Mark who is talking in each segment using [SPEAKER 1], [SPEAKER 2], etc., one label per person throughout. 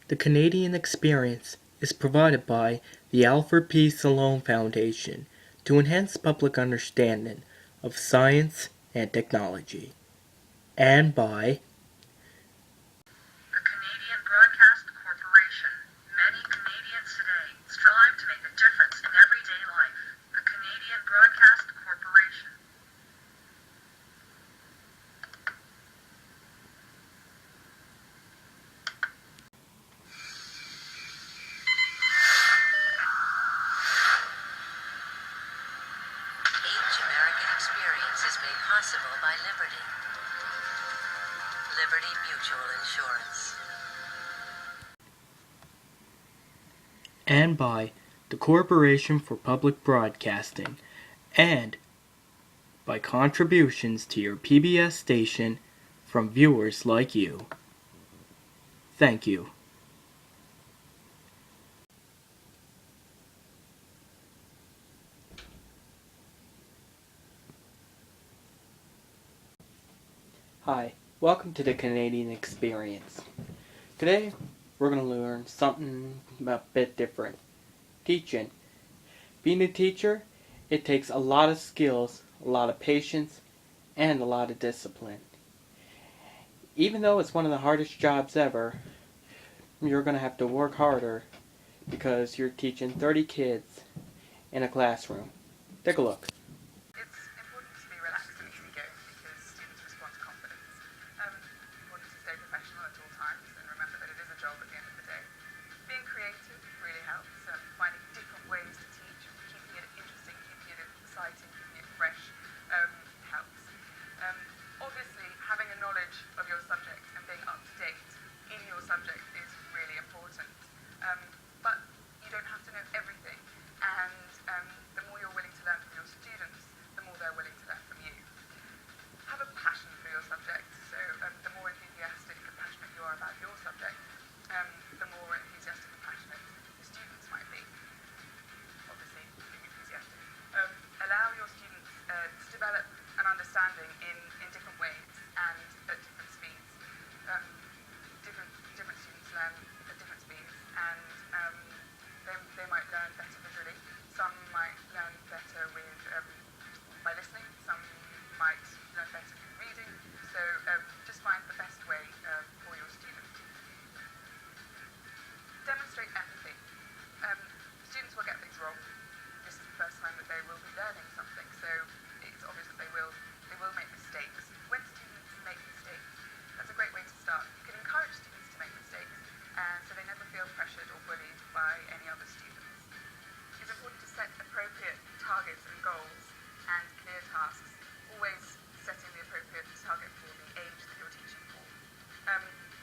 [SPEAKER 1] The Canadian Experience is provided by the Alfred P. Salone Foundation to enhance public understanding of science and technology, and by
[SPEAKER 2] the Canadian Broadcast Corporation. Many Canadians today strive to make a difference in everyday life. The Canadian Broadcast Corporation. Each American experience is made possible by Liberty. Liberty Mutual Insurance.
[SPEAKER 1] and by the Corporation for Public Broadcasting, and by contributions to your PBS station from viewers like you. Thank you. Hi, welcome to the Canadian Experience. Today, we're going to learn something a bit different. Teaching. Being a teacher, it takes a lot of skills, a lot of patience, and a lot of discipline. Even though it's one of the hardest jobs ever, you're going to have to work harder because you're teaching 30 kids in a classroom. Take a look.
[SPEAKER 2] It's important to be relaxed and easygoing because students respond to confidence. Important to stay professional at all times and remember that it is a job at the end of the day. Being creative really helps. Finding different ways to teach, keeping it interesting, keeping it exciting, keeping it fresh helps. Obviously, having a knowledge of your subject and being up to date in your subject is really important. But you don't have to know everything, and the more you're willing to learn from your students, the more they're willing to learn from you. Have a passion for your subject, so the more enthusiastic and passionate you are about your subject, the more enthusiastic and passionate the students might be. Obviously, being enthusiastic. Allow your students to develop an understanding in different ways and at different speeds. Different students learn at different speeds, and they might learn better visually. Some might learn better by listening. Some might learn better through reading. So just find the best way for your student. Demonstrate empathy. Students will get things wrong. This is the first time that they will be learning something, so it's obvious that they will make mistakes. When students make mistakes, that's a great way to start. You can encourage students to make mistakes, so they never feel pressured or bullied by any other students. It's important to set appropriate targets and goals and clear tasks, always setting the appropriate target for the age that you're teaching for.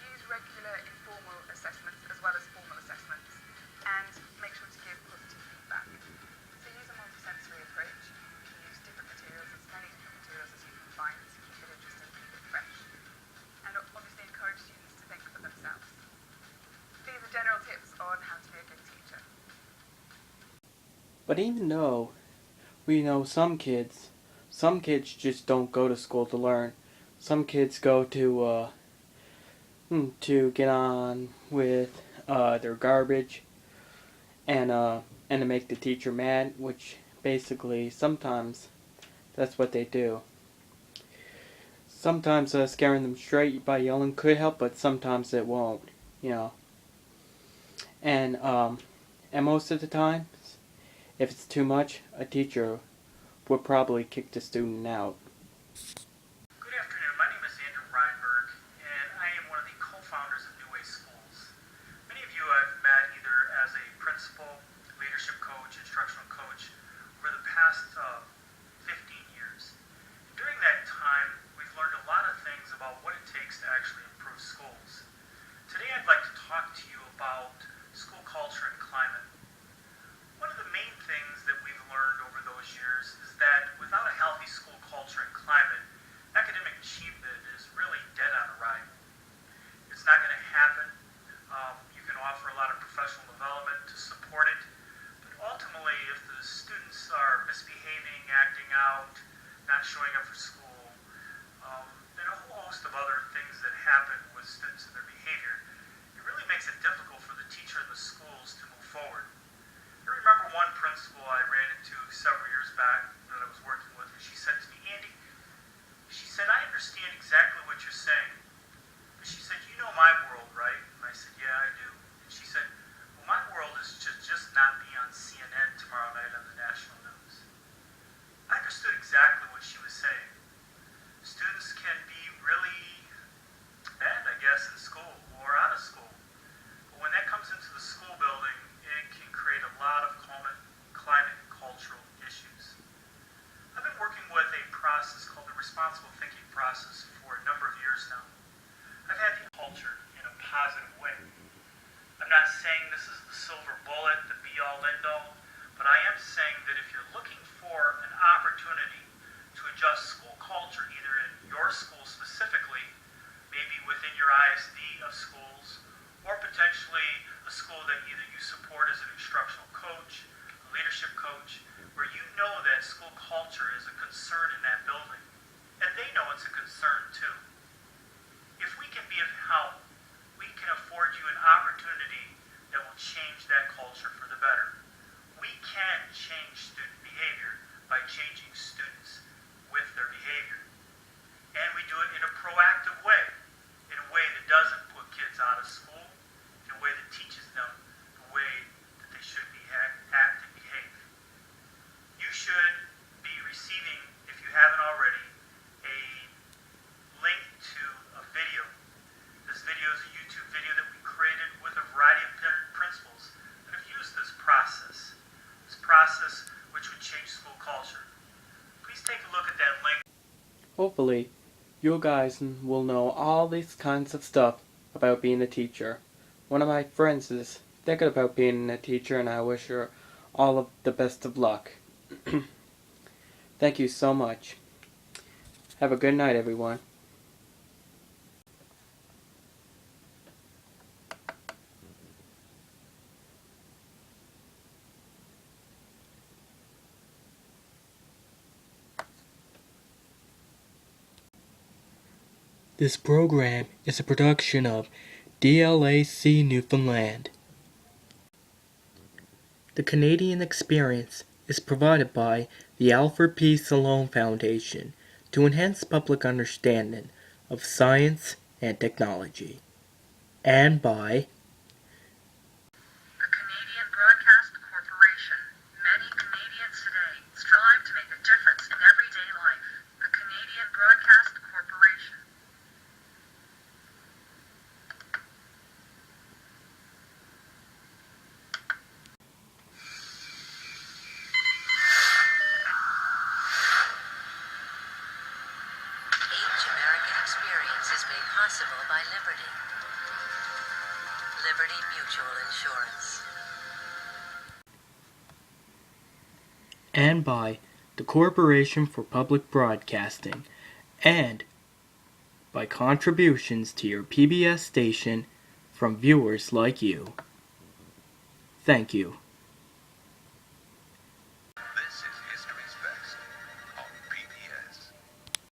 [SPEAKER 2] Use regular informal assessments as well as formal assessments, and make sure to give positive feedback. So use a multisensory approach. You can use different materials, as many different materials as you can find, to keep it interesting, keep it fresh. And obviously encourage students to think for themselves. These are general tips on how to be a good teacher.
[SPEAKER 1] But even though we know some kids just don't go to school to learn. Some kids go to get on with their garbage and to make the teacher mad, which basically sometimes that's what they do. Sometimes scaring them straight by yelling could help, but sometimes it won't, you know. And most of the time, if it's too much, a teacher would probably kick the student out.
[SPEAKER 3] Good afternoon. My name is Andrew Reinberg, and I am one of the co-founders of New Way Schools. Many of you I've met either as a principal, leadership coach, instructional coach over the past 15 years. During that time, we've learned a lot of things about what it takes to actually improve schools. Today I'd like to talk to you about school culture and climate. One of the main things that we've learned over those years is that without a healthy school culture and climate, academic achievement is really dead on arrival. It's not going to happen. You can offer a lot of professional development to support it, but ultimately if the students are misbehaving, acting out, not showing up for school, and a whole host of other things that happen with students and their behavior, it really makes it difficult my world, right? And I said, yeah, I do. And she said, well, my world is to just not be on CNN tomorrow night on the national news. I understood exactly what she was saying. Students can be really bad, I guess, in school or out of school. But when that comes into the school building, it can create a lot of climate and cultural issues. I've been working with a process called the responsible thinking process for a number of years now. I've had the culture in a positive way. I'm not saying this is the silver bullet, the be-all, end-all, but I am saying that if you're looking for an opportunity to adjust school culture, either in your school specifically, maybe within your ISD of schools, or potentially a school that either you support as an instructional coach, a leadership coach, where you know that school culture is a concern in that building, and they know it's a concern too. If we can be of help, we can afford you an opportunity that will change that culture for the better. We can change student behavior by changing students with their behavior. And we do it in a proactive way, in a way that doesn't put kids out of school, in a way that teaches them the way that they should act and behave. You should be receiving, if you haven't already, a link to a video. This video is a YouTube video that we created with a variety of principals that have used this process which would change school culture. Please take a look at that link.
[SPEAKER 1] Hopefully, you guys will know all these kinds of stuff about being a teacher. One of my friends is thinking about being a teacher, and I wish her all of the best of luck. Thank you so much. Have a good night, everyone. This program is a production of DLAC Newfoundland. The Canadian Experience is provided by the Alfred P. Salone Foundation to enhance public understanding of science and technology, and by
[SPEAKER 4] the Canadian Broadcast Corporation. Many Canadians today strive to make a difference in everyday life. The Canadian Broadcast Corporation.
[SPEAKER 5] Each American experience is made possible by Liberty. Liberty Mutual Insurance.
[SPEAKER 1] and by the Corporation for Public Broadcasting, and by contributions to your PBS station from viewers like you. Thank you.